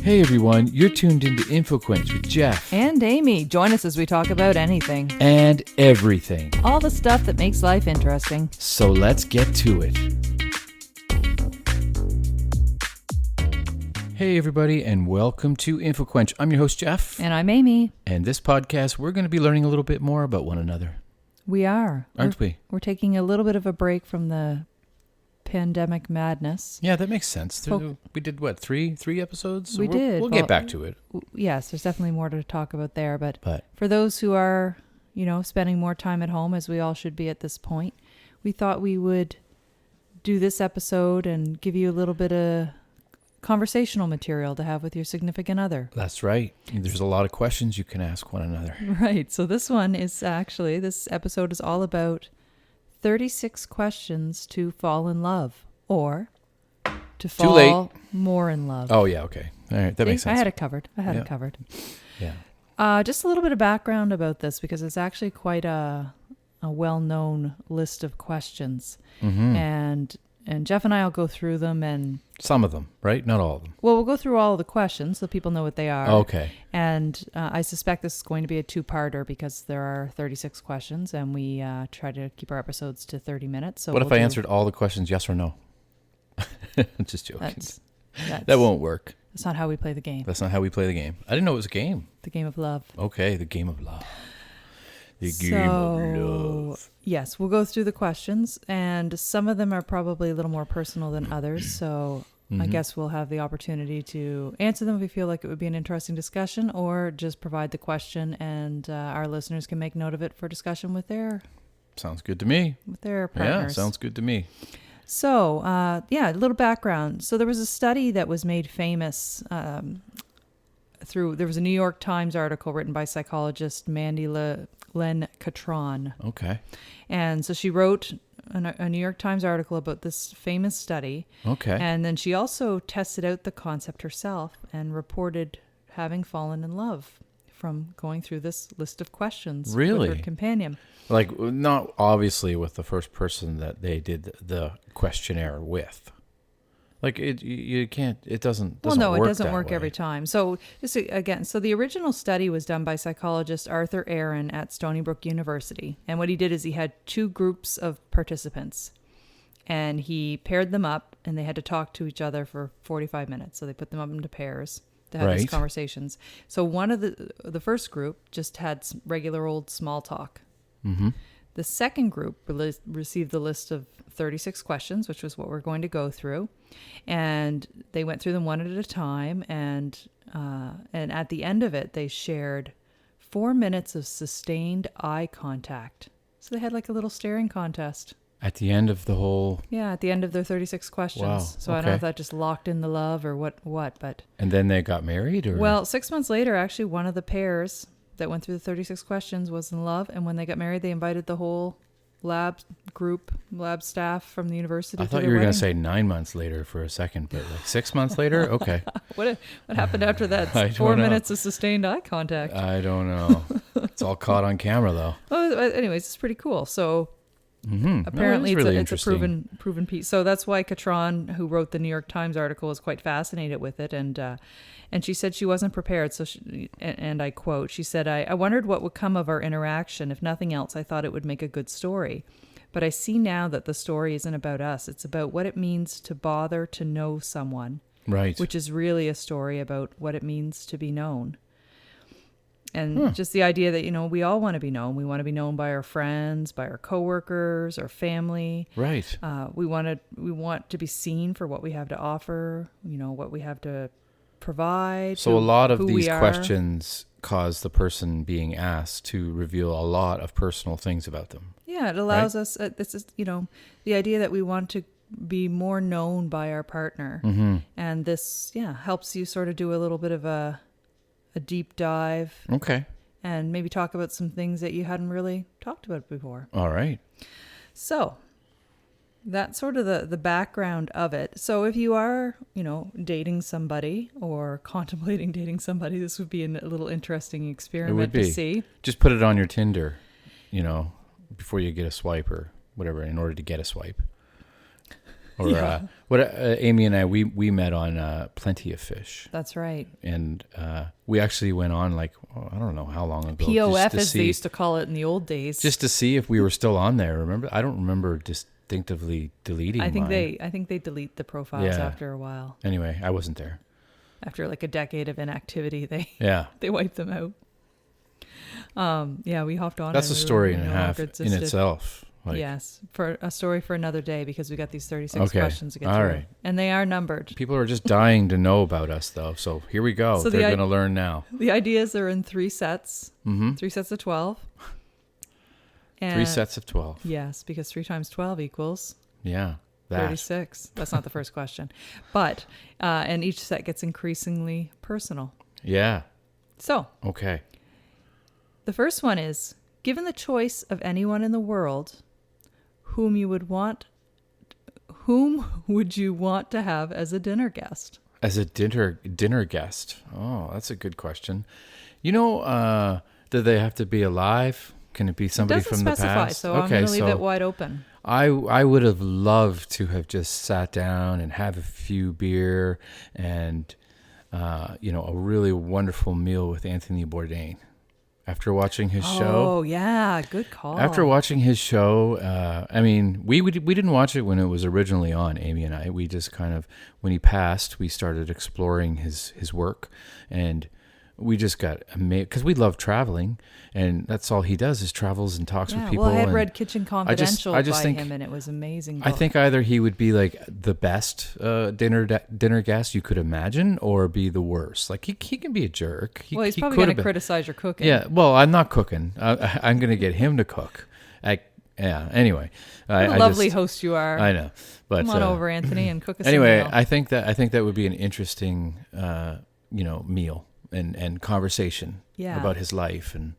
Hey everyone, you're tuned into InfoQuench with Jeff. And Amy. Join us as we talk about anything. And everything. All the stuff that makes life interesting. So let's get to it. Hey everybody, and welcome to InfoQuench. I'm your host, Jeff. And I'm Amy. And this podcast, we're going to be learning a little bit more about one another. We are. Aren't we? We're taking a little bit of a break from the pandemic madness. Yeah, that makes sense. We did, what, three episodes? We did. We'll get back to it. Yes, there's definitely more to talk about there. But for those who are, spending more time at home, as we all should be at this point, we thought we would do this episode and give you a little bit of conversational material to have with your significant other. That's right. There's a lot of questions you can ask one another. Right. So this episode is all about 36 questions to fall in love, or to fall more in love. Oh, yeah, okay. All right, that makes sense. I had it covered. Yeah. Just a little bit of background about this, because it's actually quite a well-known list of questions. Mm-hmm. And Jeff and I will go through them, and some of them, right? Not all of them. Well, we'll go through all of the questions so people know what they are. Okay. And I suspect this is going to be a two-parter because there are 36 questions, and we try to keep our episodes to 30 minutes. So what if I answered all the questions yes or no? Just joking. That won't work. That's not how we play the game. That's not how we play the game. I didn't know it was a game. The game of love. Okay, the game of love. The game of love. Yes, we'll go through the questions, and some of them are probably a little more personal than others, so I guess we'll have the opportunity to answer them if we feel like it would be an interesting discussion, or just provide the question and our listeners can make note of it for discussion with their... Sounds good to me. With their partners. Yeah, sounds good to me. So, a little background. So there was a study that was made famous there was a New York Times article written by psychologist Mandy Len Catron. Okay. And so she wrote a New York Times article about this famous study. Okay. And then she also tested out the concept herself and reported having fallen in love from going through this list of questions with her companion. Like, not obviously with the first person that they did the questionnaire with. Like, you can't, it doesn't work. Well, no, it doesn't work way. every time. So, so the original study was done by psychologist Arthur Aaron at Stony Brook University. And what he did is he had two groups of participants. And he paired them up, and they had to talk to each other for 45 minutes. So they put them up into pairs to have these conversations. So one of the first group just had regular old small talk. Mm-hmm. The second group received the list of 36 questions, which was what we're going to go through. And they went through them one at a time. And at the end of it, they shared 4 minutes of sustained eye contact. So they had like a little staring contest. At the end of the whole... Yeah, at the end of their 36 questions. Wow. So I don't know if that just locked in the love or what, but... And then they got married? Or? Well, 6 months later, actually, one of the pairs that went through the 36 questions was in love, and when they got married, they invited the whole lab staff from the university. I thought you were going to say 9 months later for a second, but like 6 months later? Okay. What happened after that? 4 minutes of sustained eye contact. I don't know. It's all caught on camera, though. Well, anyways, it's pretty cool. So apparently it's a proven piece. So that's why Catron, who wrote the New York Times article, was quite fascinated with it, and she said she wasn't prepared. So, and I quote, she said, I wondered what would come of our interaction. If nothing else, I thought it would make a good story. But I see now that the story isn't about us. It's about what it means to bother to know someone. Right. Which is really a story about what it means to be known. And just the idea that, we all want to be known. We want to be known by our friends, by our coworkers, our family. Right. We want to be seen for what we have to offer, what we have to provide. So a lot of these questions cause the person being asked to reveal a lot of personal things about them. Yeah, it allows us, this is, the idea that we want to be more known by our partner. Mm-hmm. And this, helps you sort of do a little bit of a deep dive. Okay. And maybe talk about some things that you hadn't really talked about before. All right. So that's sort of the background of it. So if you are, dating somebody or contemplating dating somebody, this would be a little interesting experiment to see. Just put it on your Tinder, before you get a swipe or whatever, in order to get a swipe. Or Yeah. Amy and I, we met on Plenty of Fish. That's right. And we actually went on like, I don't know how long ago. POF, as they used to call it in the old days. Just to see if we were still on there. Remember? I don't remember distinctively deleting I think mine. I think they delete the profiles Yeah. after a while. Anyway, I wasn't there. After like a decade of inactivity, they Yeah. they wipe them out. Yeah, we hopped on. That's and a we story were and a no half longer in existed. itself. Like, Yes, for a story for another day because we got these 36 Okay, questions to get all through, right. and they are numbered. people are just dying to know about us, though. So here we go. So They're the going to learn now. The ideas are in 3 sets, Mm-hmm. 3 sets of 12. 3 sets of 12. Yes, because 3 times 12 equals Yeah. That. 36. That's not the first question, but and each set gets increasingly personal. Yeah. So Okay. the first one is: given the choice of anyone in the world, whom would you want to have as a dinner guest? As a dinner guest. Oh, that's a good question. You know, do they have to be alive? Can it be somebody It doesn't from the specify, past? so I'm going to leave it wide open. I would have loved to have just sat down and have a few beer and a really wonderful meal with Anthony Bourdain. After watching his show. Oh yeah, good call. After watching his show, I mean, we didn't watch it when it was originally on, Amy and I. We just kind of, when he passed, we started exploring his work, and we just got amazed because we love traveling, and that's all he does is travels and talks with people. Well, I had and read Kitchen Confidential I just by think, him, and it was amazing. I think either he would be like the best dinner guest you could imagine, or be the worst. Like he can be a jerk. He's he probably could going have to been. criticize your cooking. Yeah, well, I'm not cooking. I'm going to get him to cook. Anyway, What a lovely host you are. I know, but come on over, Anthony, and cook us. anyway, a meal. I think that would be an interesting, meal and conversation Yeah. about his life and.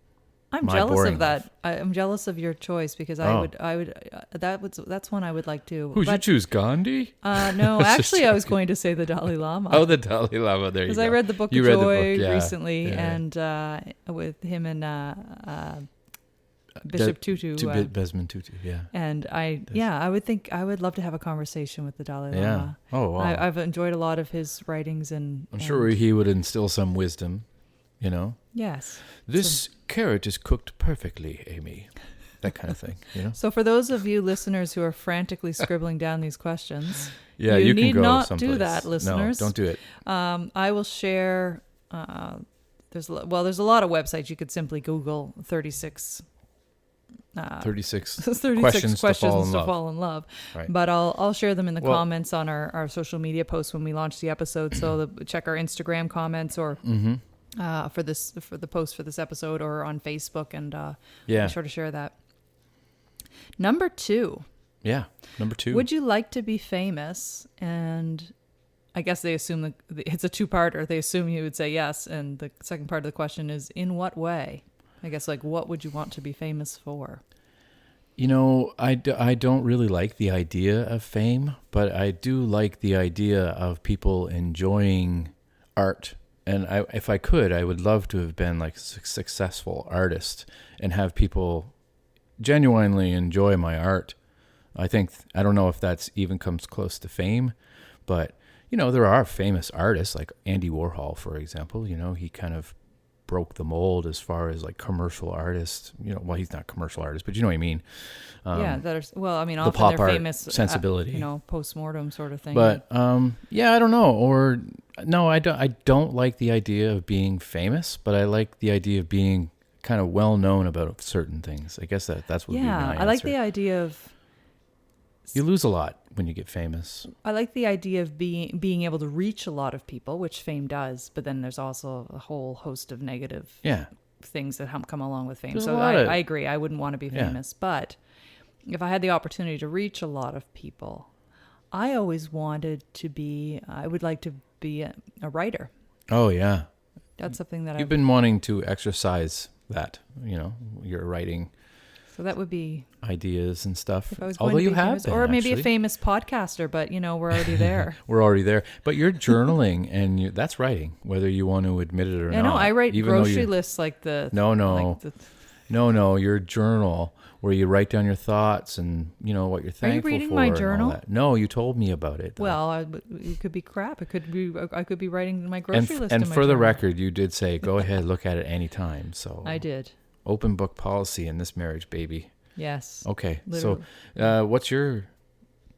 I'm my jealous boring of that. I'm jealous of your choice because I would. That's one I would like to. Who'd you choose, Gandhi? No, actually, I was going to say the Dalai Lama. Oh, the Dalai Lama. There you go. Because I read the Book You of read the Joy book, yeah. recently, Yeah. and with him and Bishop Tutu. Desmond Tutu. Yeah. And I would love to have a conversation with the Dalai Yeah. Lama. Oh, wow. I've enjoyed a lot of his writings, and I'm sure he would instill some wisdom. Yes. This carrot is cooked perfectly, Amy. That kind of thing. So for those of you listeners who are frantically scribbling down these questions, Yeah, you you can need go not someplace. do that, listeners. No, don't do it. I will share. There's a lot of websites. You could simply Google 36. 36 36 questions questions to to fall in love. Right. But I'll share them in the Well- comments on our social media posts when we launch the episode. So check our Instagram comments or for the post for this episode, or on Facebook, and Yeah. be sure to share that. Number 2. Yeah. Number 2. Would you like to be famous? And I guess they assume it's a 2-parter. They assume you would say yes. And the second part of the question is, in what way? I guess, like, what would you want to be famous for? I don't really like the idea of fame, but I do like the idea of people enjoying art. And if I could, I would love to have been like a successful artist and have people genuinely enjoy my art. I don't know if that's even comes close to fame, but there are famous artists like Andy Warhol, for example. He kind of broke the mold as far as like commercial artists. Well, he's not a commercial artist, but you know what I mean. Often pop they're art famous sensibility, post-mortem sort of thing. But I don't know. Or no, I don't like the idea of being famous, but I like the idea of being kind of well known about certain things. I guess that's what would be my answer. I like the idea of. You lose a lot when you get famous. I like the idea of being able to reach a lot of people, which fame does. But then there's also a whole host of negative things that come along with fame. There's So I agree. I wouldn't want to be famous, but if I had the opportunity to reach a lot of people, I always wanted to be. I would like to be a writer. Oh yeah, that's something that you've been wanting to exercise. That you're writing. So that would be ideas and stuff. If I was Although going to you be have famous, been, or maybe actually. a famous podcaster, but we're already there. We're already there. But you're journaling, and that's writing, whether you want to admit it or not. I know. I write even though grocery lists like the No. Your journal where you write down your thoughts and what you're thankful reading for. my and all journal? that. No, you told me about it. Though. Well, it could be crap. It could be. I could be writing my grocery list. And in my for the journal. record, you did say go ahead, look at it anytime. So I did. open book policy in this marriage, baby. Yes. Okay, Literally. so what's your?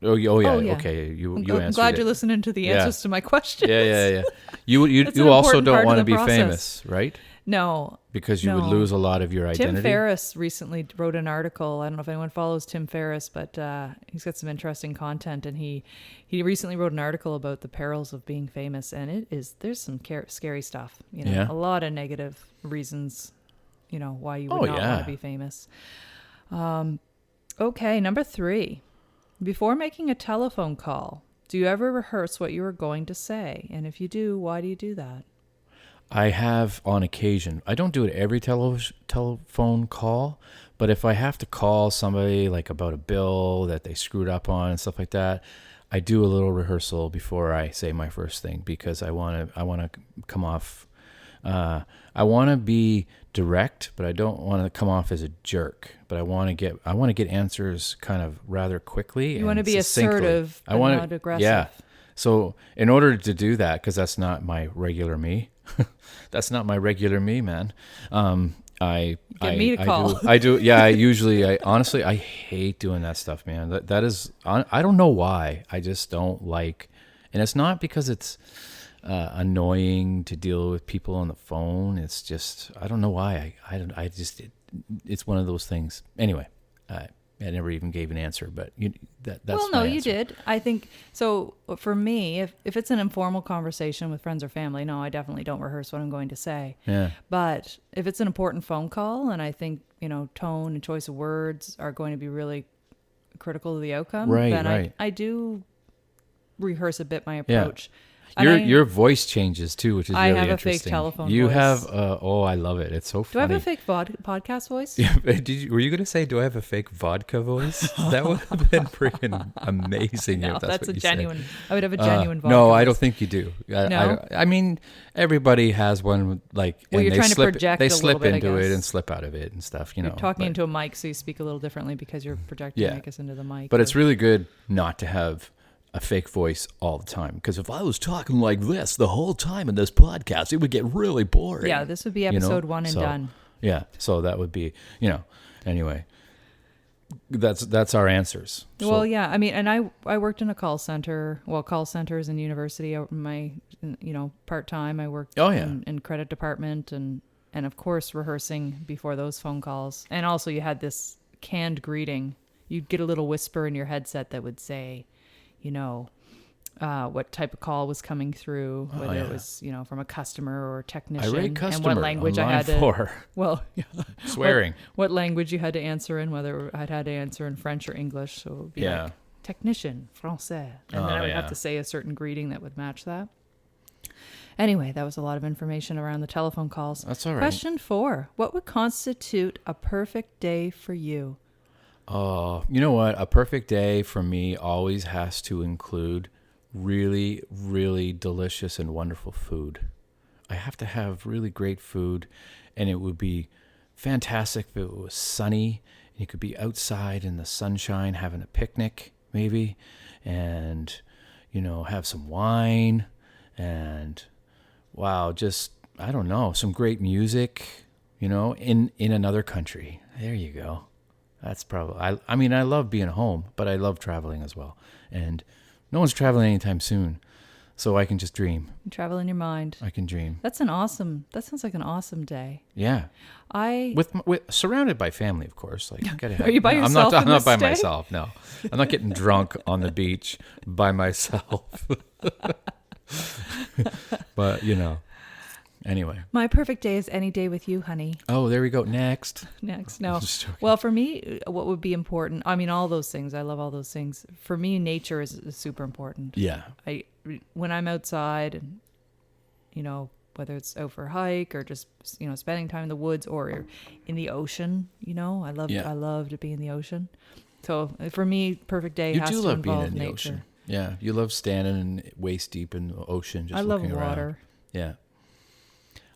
Oh yeah. yeah. Okay, you I'm answered glad it. you're listening to the Yeah. answers to my questions. Yeah. You That's an you also important don't part of want to the be process. famous, right? No. Because you would No. lose a lot of your identity. Tim Ferriss recently wrote an article. I don't know if anyone follows Tim Ferriss, but he's got some interesting content. And he recently wrote an article about the perils of being famous. And there's some scary stuff. Yeah. A lot of negative reasons, why you would Oh, not yeah. want to be famous. Okay, number 3. Before making a telephone call, do you ever rehearse what you are going to say? And if you do, why do you do that? I have on occasion. I don't do it every telephone call, but if I have to call somebody like about a bill that they screwed up on and stuff like that, I do a little rehearsal before I say my first thing because I want to come off. I want to be direct, but I don't want to come off as a jerk. But I want to get answers kind of rather quickly. You want to and be succinctly. assertive, but not aggressive. Yeah. So in order to do that, because that's not my regular me, man. Get me to call. I do. Yeah. I honestly, I hate doing that stuff, man. That is, I don't know why. I just don't like, and it's not because it's annoying to deal with people on the phone. It's just, I don't know why. It's one of those things. Anyway, I never even gave an answer, but that's well, no, my you answer. did. I think so. For me, if it's an informal conversation with friends or family, no, I definitely don't rehearse what I'm going to say. Yeah. But if it's an important phone call, and I think tone and choice of words are going to be really critical to the outcome, Right, then right. I do rehearse a bit my Yeah. approach. And Your voice changes too, which is I really have a fake interesting. telephone You voice. have, I love it. It's so Do I funny. have a fake podcast voice? Were you going to say, do I have a fake vodka voice? That would have been freaking amazing. No, if that's what a you said. genuine. I would have a genuine vodka No, I voice. don't think you do. No? I mean, everybody has one. Like, Well, and you're they trying to slip, project They a slip little bit, I into it guess. and slip out of it and stuff. You're talking but, into a mic, so you speak a little differently because you're projecting, Yeah. I guess, into the mic. But it's really good not to have a fake voice all the time, because if I was talking like this the whole time in this podcast, it would get really boring. Yeah, this would be you know? episode 1 and So, done. Yeah, so that would be, anyway, that's our answers. So, Well, yeah, I mean, and I worked in a call center. Well, call centers in university. My part time. I worked Oh, yeah. in credit department and of course rehearsing before those phone calls. And also you had this canned greeting. You'd get a little whisper in your headset that would say, what type of call was coming through, whether it was from a customer or a technician, irate customer and what language on I line had to. 4. Well, Swearing. what language you had to answer in, whether I'd had to answer in French or English. So it would be Yeah. like, technician, français. And Oh, then I would yeah. have to say a certain greeting that would match that. Anyway, that was a lot of information around the telephone calls. That's all right. Question 4. What would constitute a perfect day for you? Oh, you know what? A perfect day for me always has to include really, really delicious and wonderful food. I have to have really great food, and it would be fantastic if it was sunny. And you could be outside in the sunshine having a picnic, maybe, and, have some wine and, wow, just, I don't know, some great music, in another country. There you go. That's probably, I mean, I love being home, but I love traveling as well. And no one's traveling anytime soon, so I can just dream. You travel in your mind. I can dream. That sounds like an awesome day. Yeah. With surrounded by family, of course. Like, Are you by yourself I'm in not this by day? myself, no. I'm not getting drunk on the beach by myself. But, anyway. My perfect day is any day with you, honey. Oh, there we go. Next. Next. No. Just joking. Well, for me, what would be important? I mean, all those things. I love all those things. For me, nature is super important. Yeah. When I'm outside and, whether it's out for a hike or just, spending time in the woods or in the ocean, I love to be in the ocean. So for me, perfect day You has do to love being involve in the nature. ocean. Yeah. You love standing waist deep in the ocean, just I love looking around. water. Yeah.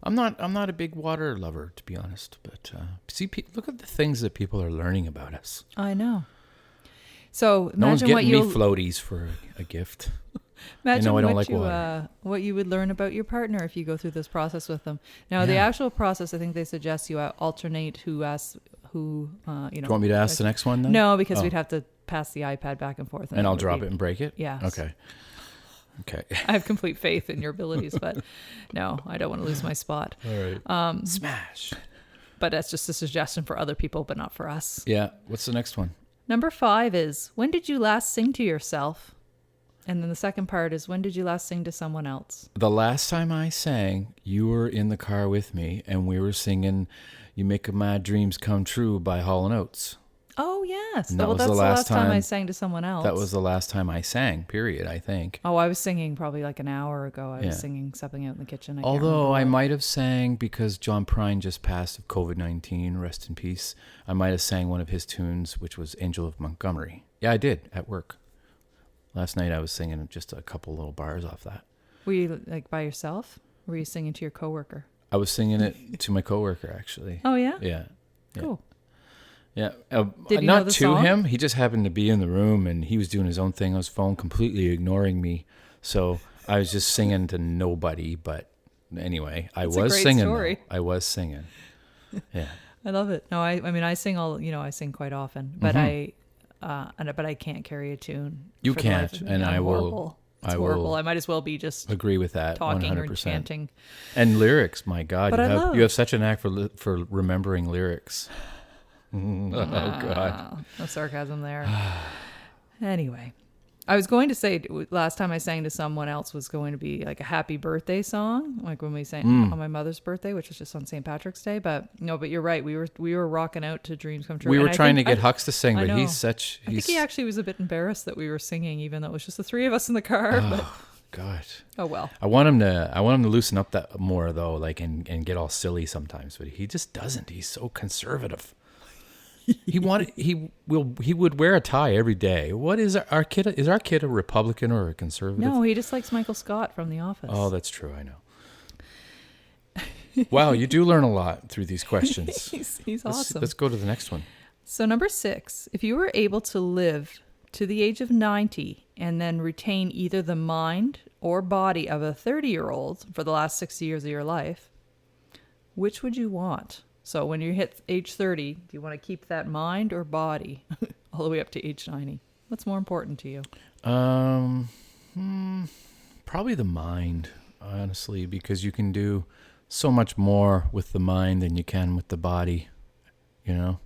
I'm not a big water lover, to be honest. But look at the things that people are learning about us. I know. So No one's imagine what getting me you floaties for a gift. imagine I don't what like you water. what you would learn about your partner if you go through this process with them. Now, the Yeah. actual process, I think they suggest you alternate who asks who. Do you want me to ask the next one then? No, because Oh. we'd have to pass the iPad back and forth, And I'll would drop be- it and break it? Yes. Okay. Okay. I have complete faith in your abilities, but no, I don't want to lose my spot. All right. Smash. But that's just a suggestion for other people, but not for us. Yeah. What's the next one? Number 5 is, when did you last sing to yourself? And then the second part is, when did you last sing to someone else? The last time I sang, you were in the car with me, and we were singing "You Make My Dreams Come True" by Hall & Oates. Oh, yes. And that Well, was that's the the last last time I time- sang to someone else. That was the last time I sang, period, I think. Oh, I was singing probably like an hour ago. I Yeah. was singing something out in the kitchen. Although I can't might have sang, because John Prine just passed of COVID-19, rest in peace, I might have sang one of his tunes, which was Angel of Montgomery. Yeah, I did, at work. Last night I was singing just a couple little bars off that. Were you like by yourself? Or were you singing to your coworker? I was singing it to my coworker, actually. Oh, yeah? Yeah. Yeah. Cool. Yeah. Did he know not the to song? him. He just happened to be in the room, and he was doing his own thing on his phone, completely ignoring me. So I was just singing to nobody. But anyway, I That's a was great singing. story. Though. I was singing. Yeah. I love it. No, I mean, I sing I sing quite often, but but I can't carry a tune. You for the life can't, of me. and I'm I will- horrible. It's I will horrible. I might as well be just Agree with that. talking 100%. or chanting. And lyrics, my God, But you have such a knack for remembering lyrics. Oh God. No sarcasm there. Anyway, I was going to say last time I sang to someone else was going to be like a happy birthday song, like when we sang on my mother's birthday, which was just on St. Patrick's Day. But no, but you're right. We were rocking out to Dreams Come True. We were And I trying to think get Hux to sing, I but know. he's such. I think he actually was a bit embarrassed that we were singing, even though it was just the three of us in the car. But God. oh well. I want him to loosen up that more though, like and get all silly sometimes, but he just doesn't. He's so conservative. He would wear a tie every day. What is our kid? Is our kid a Republican or a conservative? No, he just likes Michael Scott from The Office. Oh, that's true. I know. Wow, you do learn a lot through these questions. he's awesome. Let's go to the next one. So number 6, if you were able to live to the age of 90 and then retain either the mind or body of a 30-year-old for the last 60 years of your life, which would you want? So when you hit age 30, do you want to keep that mind or body all the way up to age 90? What's more important to you? Probably the mind, honestly, because you can do so much more with the mind than you can with the body, you know?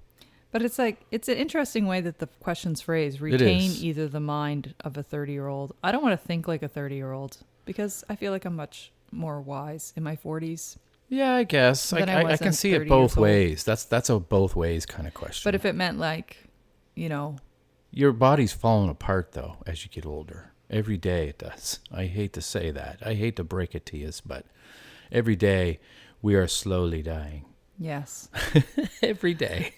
But it's an interesting way that the question's phrased. Retain is. either the mind of a 30-year-old. I don't want to think like a 30-year-old because I feel like I'm much more wise in my 40s. Yeah, I guess. Than I I was can at see 30 it both years old. ways. That's a both ways kind of question. But if it meant like, Your body's falling apart, though, as you get older. Every day it does. I hate to say that. I hate to break it to you, but every day we are slowly dying. yes. Every day.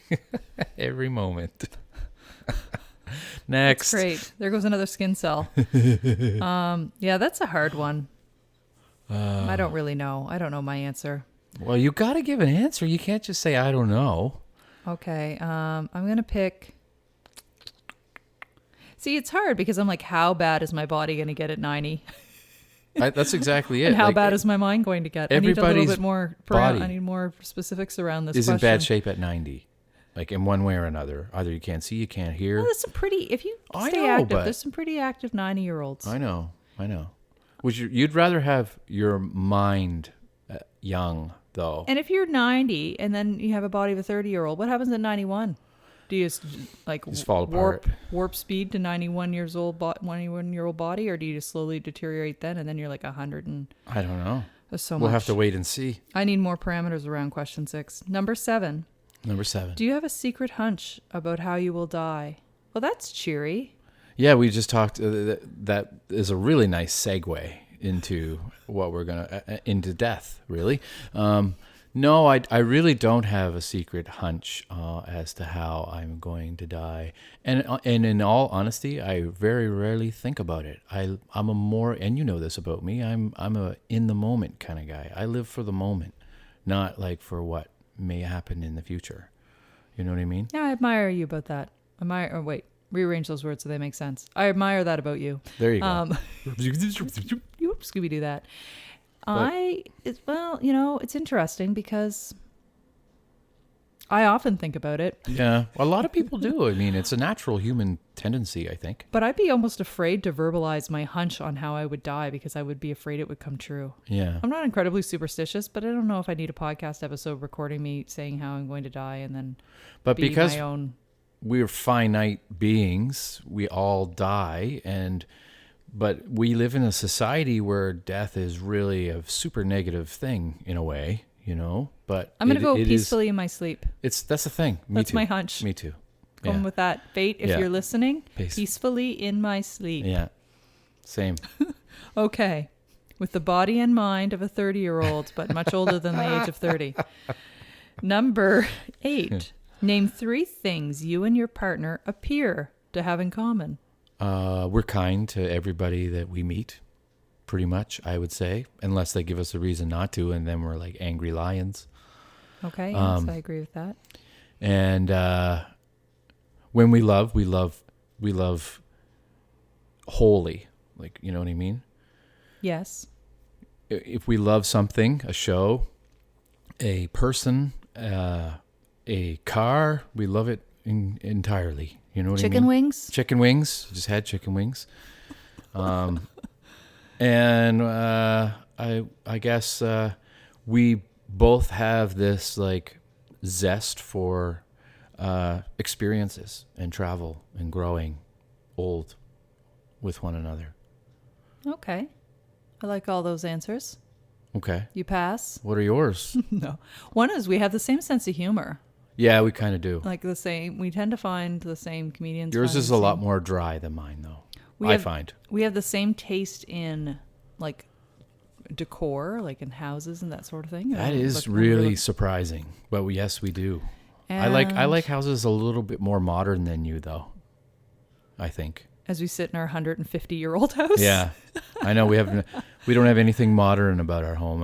Every moment. Next. Great. There goes another skin cell. Yeah, that's a hard one. I don't really know. I don't know my answer. Well, you got to give an answer. You can't just say, I don't know. Okay. I'm going to pick. See, it's hard because I'm like, how bad is my body going to get at 90? That's exactly it. And how Like, bad is my mind going to get? I need a little everybody's bit more. body I need more specifics around this is in question. bad shape at 90. Like in one way or another. Either you can't see, you can't hear. Well, there's some pretty. If you I stay know, active, but- there's some pretty active 90-year-olds. I know. You'd rather have your mind young, though. And if you're 90 and then you have a body of a 30-year-old, what happens at 91? Do you just like Just fall apart. warp speed to 91-year-old body, or do you just slowly deteriorate then and then you're like 100 and I don't know. there's so We'll much. have to wait and see. I need more parameters around question 6. Number 7. Number 7. Do you have a secret hunch about how you will die? Well, that's cheery. Yeah, we just talked. That is a really nice segue into what we're into death. Really, No, I really don't have a secret hunch as to how I'm going to die, and in all honesty, I very rarely think about it. I'm a more, and you know this about me. I'm a in the moment kind of guy. I live for the moment, not like for what may happen in the future. You know what I mean? Yeah, I admire you about that. Admire. Oh, wait, rearrange those words so they make sense. I admire that about you. There you go. You Scooby Doo that. But- Well, you know, it's interesting because I often think about it, Yeah, a lot of people do. I mean, it's a natural human tendency, I think. but I'd be almost afraid to verbalize my hunch on how I would die because I would be afraid it would come true. Yeah. I'm not incredibly superstitious, but I don't know if I need a podcast episode recording me saying how I'm going to die and then But be because my own. we're finite beings, we all die, but we live in a society where death is really a super negative thing in a way, you know. But I'm going to go it is- peacefully in my sleep. that's the thing. Me That's too. my hunch. Me too. Going Yeah. with that. Fate, if Yeah. you're listening, Peace. peacefully in my sleep. Yeah. Same. Okay. With the body and mind of a 30-year-old, but much older than the age of 30. Number 8. Name 3 things you and your partner appear to have in common. We're kind to everybody that we meet, pretty much, I would say, unless they give us a reason not to, and then we're like angry lions. Okay, yes, I agree with that. And when we love wholly. Like, you know what I mean? Yes. If we love something, a show, a person, a car, we love it entirely. You know what I mean? Chicken wings? Chicken wings. Just had chicken wings. And I guess we both have this like zest for experiences and travel and growing old with one another. Okay. I like all those answers. Okay. You pass? What are yours? No. One is we have the same sense of humor. Yeah, we kind of do. Like the same, we tend to find the same comedians. Yours find is the a lot same- more dry than mine, though. We I have- find. We have the same taste in like decor, like in houses and that sort of thing. That Like, is when we really look- surprising. But yes, we do. I like houses a little bit more modern than you, though. I think. As we sit in our 150-year-old house. Yeah, I know we don't have anything modern about our home.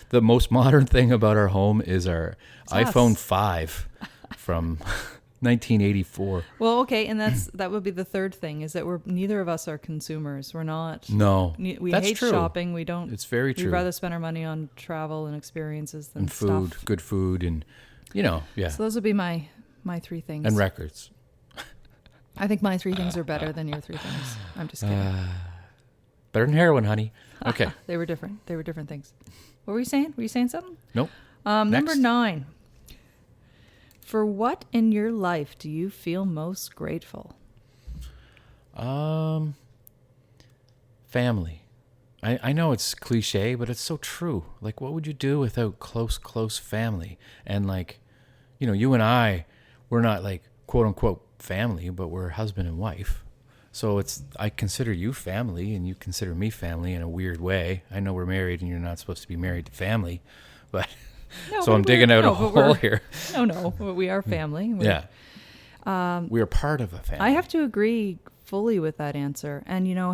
The most modern thing about our home is our It's us. iPhone 5 from 1984. Well, okay, and that would be the third thing is that neither of us are consumers. We're not. No, We that's hate true. shopping. We don't. It's very We'd true. rather spend our money on travel and experiences than And food, stuff. good food, and yeah, So those would be my 3 things. and records. I think my 3 things are better than your 3 things. I'm just kidding. Better than heroin, honey. Okay. They were different. They were different things. What were you saying? Were you saying something? Nope. Number Next. 9. For what in your life do you feel most grateful? Family. I know it's cliche, but it's so true. Like, what would you do without close family? And like, you know, you and I, we're not like quote unquote family, but we're husband and wife. So I consider you family and you consider me family in a weird way. I know we're married and you're not supposed to be married to family, but No, so I'm digging out a hole here. No, we are family. Yeah. We are part of a family. I have to agree fully with that answer. And, you know,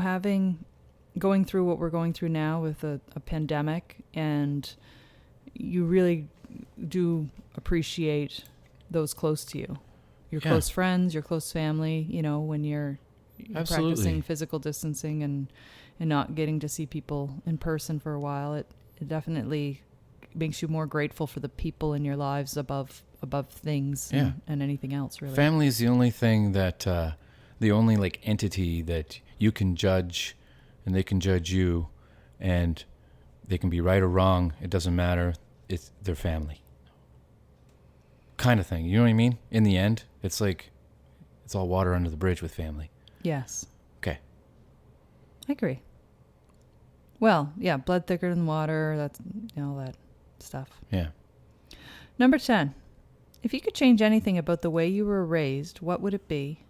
going through what we're going through now with a pandemic, and you really do appreciate those close to you. Your Yeah. close friends, your close family, you know, when you're Absolutely. practicing physical distancing and not getting to see people in person for a while, it definitely makes you more grateful for the people in your lives above things Yeah. and anything else, really. Family is the only thing that, the only like entity that you can judge and they can judge you and they can be right or wrong. It doesn't matter. It's their family kind of thing. You know what I mean? In the end, it's like, it's all water under the bridge with family. Yes. Okay. I agree. Well, yeah, blood thicker than water, that's, you know, all that stuff. Yeah. Number 10. If you could change anything about the way you were raised, what would it be?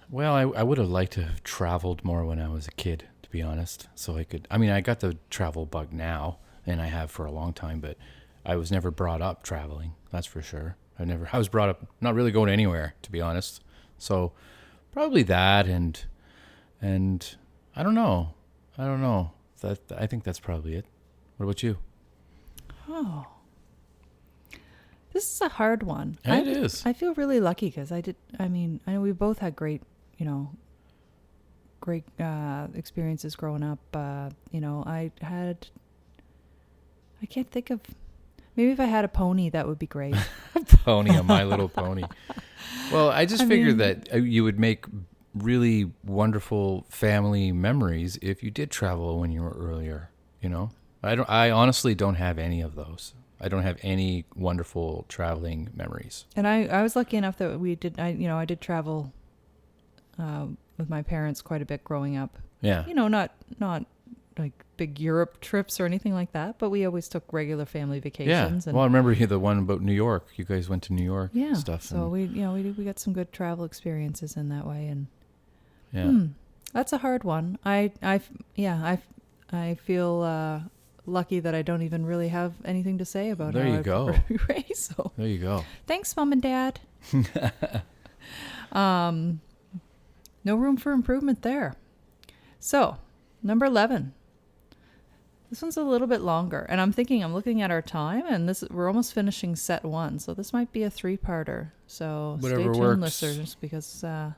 Well, I would have liked to have traveled more when I was a kid, to be honest. So I got the travel bug now, and I have for a long time, but I was never brought up traveling. That's for sure. I was brought up not really going anywhere, to be honest. So probably that, and I don't know. I think that's probably it. What about you? Oh, this is a hard one. Yeah, it is. I feel really lucky because I know we both had great experiences growing up. I can't think of. Maybe if I had a pony, that would be great. Pony, a My Little Pony. Well, I just figured that you would make really wonderful family memories if you did travel when you were earlier. I honestly don't have any of those. I don't have any wonderful traveling memories. And I was lucky enough that we did. I did travel with my parents quite a bit growing up. Yeah. Not like big Europe trips or anything like that, but we always took regular family vacations. Yeah. And Well, I remember the one about New York. You guys went to New York. yeah, Stuff. so we got some good travel experiences in that way. And Yeah. that's a hard one. I feel lucky that I don't even really have anything to say about There how you I go. prefer to raise. So There you go. thanks, Mom and Dad. No room for improvement there. So, number 11. This one's a little bit longer, and I'm looking at our time, and we're almost finishing set 1, so this might be a 3-parter. So Whatever stay tuned, works. listeners, because I'm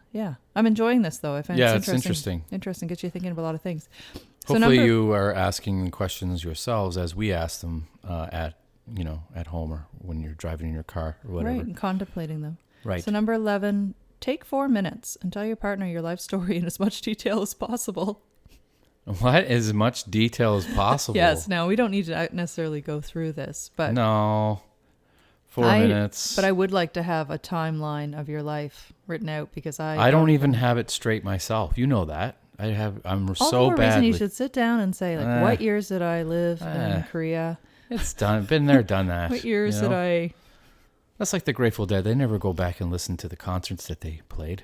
enjoying this though. I find It's interesting. Interesting, gets you thinking of a lot of things. Hopefully you are asking questions yourselves as we ask them at home or when you're driving in your car or whatever. Right, and contemplating them. Right. So number 11, take 4 minutes and tell your partner your life story in as much detail as possible. What? As much detail as possible. Yes, now we don't need to necessarily go through this, but No. 4 minutes. But I would like to have a timeline of your life written out because I don't even have it straight myself. You know that. I'm all so the more reason badly. you should sit down and say like, what years did I live in Korea? It's done. Been there, done that. What years did I? That's like the Grateful Dead. They never go back and listen to the concerts that they played.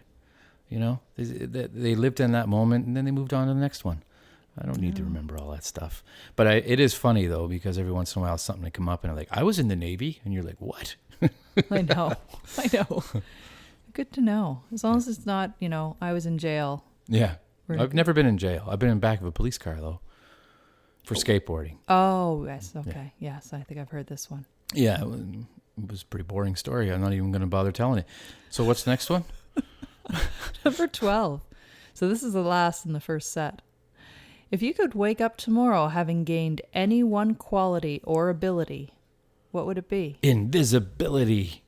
They lived in that moment and then they moved on to the next one. I don't need to remember all that stuff. But it is funny, though, because every once in a while something will come up and I'm like, I was in the Navy. And you're like, what? I know. Good to know. As long as it's not, I was in jail. Yeah. I've never been in jail. I've been in the back of a police car, though, for skateboarding. Oh, yes. Okay. Yeah. Yes, I think I've heard this one. Yeah. It was a pretty boring story. I'm not even going to bother telling it. So what's the next one? Number 12. So this is the last in the first set. If you could wake up tomorrow having gained any one quality or ability, what would it be? Invisibility.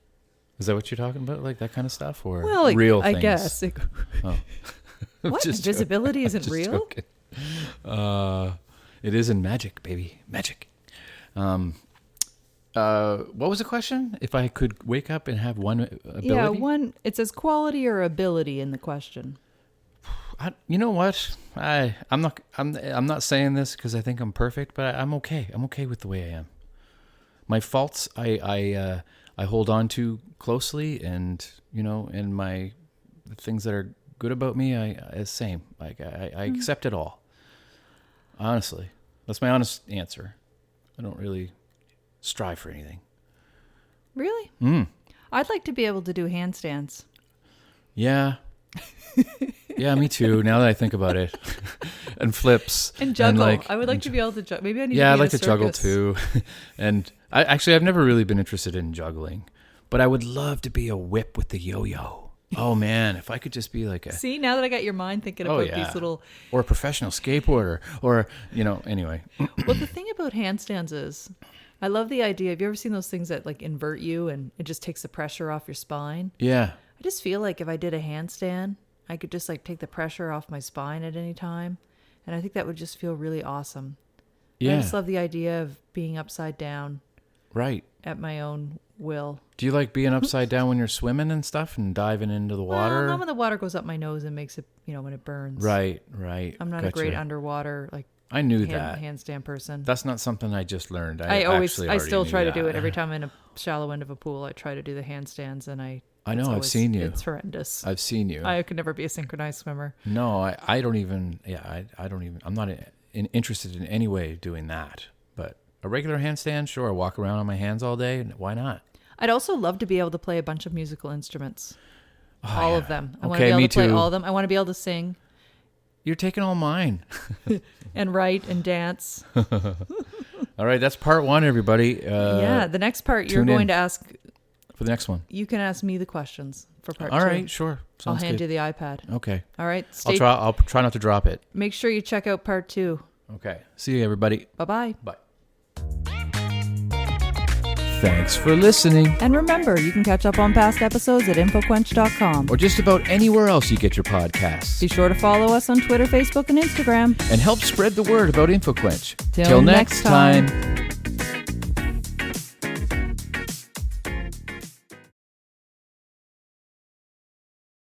Is that what you're talking about? Like that kind of stuff? Or Well, real I things? guess. Oh. What? Just Invisibility isn't just real? joking. It is in magic, baby. Magic. What was the question? If I could wake up and have one ability? Yeah, it says quality or ability in the question. You know what? I'm not saying this because I think I'm perfect, but I'm okay. I'm okay with the way I am. My faults, I hold on to closely, and and the things that are good about me, same. Like I accept it all. Honestly, that's my honest answer. I don't really strive for anything. Really? I'd like to be able to do handstands. Yeah. Yeah, me too. Now that I think about it, and flips And juggle. And I would like to be able to juggle. Maybe I need. Yeah, to I'd be like in to a juggle circus. too. And I've never really been interested in juggling, but I would love to be a whip with the yo-yo. Oh man, if I could just be like a See, now that I got your mind thinking about these little. or a professional skateboarder, or anyway. Well, the thing about handstands is, I love the idea. Have you ever seen those things that like invert you and it just takes the pressure off your spine? Yeah. I just feel like if I did a handstand, I could just like take the pressure off my spine at any time. And I think that would just feel really awesome. Yeah. I just love the idea of being upside down Right. at my own will. Do you like being upside down when you're swimming and stuff and diving into the water? Well, not when the water goes up my nose and makes it, when it burns. Right. I'm not a great underwater I knew that. handstand person. That's not something I just learned. I still try to do it every time I'm in a shallow end of a pool. I try to do the handstands, and I know. I've seen you. It's horrendous. I've seen you. I could never be a synchronized swimmer. No, I don't even. Yeah, I don't even. I'm not interested in any way doing that. But A regular handstand, sure. Walk around on my hands all day. Why not? I'd also love to be able to play a bunch of musical instruments. All of them. I want to Okay, be able me to play too. all of them. I want to be able to sing You're taking all mine. and write and dance. All right, that's part one, everybody. Yeah, the next part you're tune going in. to ask. For the next one. You can ask me the questions for part All two. right, sure. I'll Sounds hand good. you the iPad. Okay. All right. I'll try not to drop it. Make sure you check out part 2. Okay. See you, everybody. Bye-bye. Bye. Thanks for listening. And remember, you can catch up on past episodes at infoquench.com. Or just about anywhere else you get your podcasts. Be sure to follow us on Twitter, Facebook, and Instagram. And help spread the word about InfoQuench. Till Till next next time.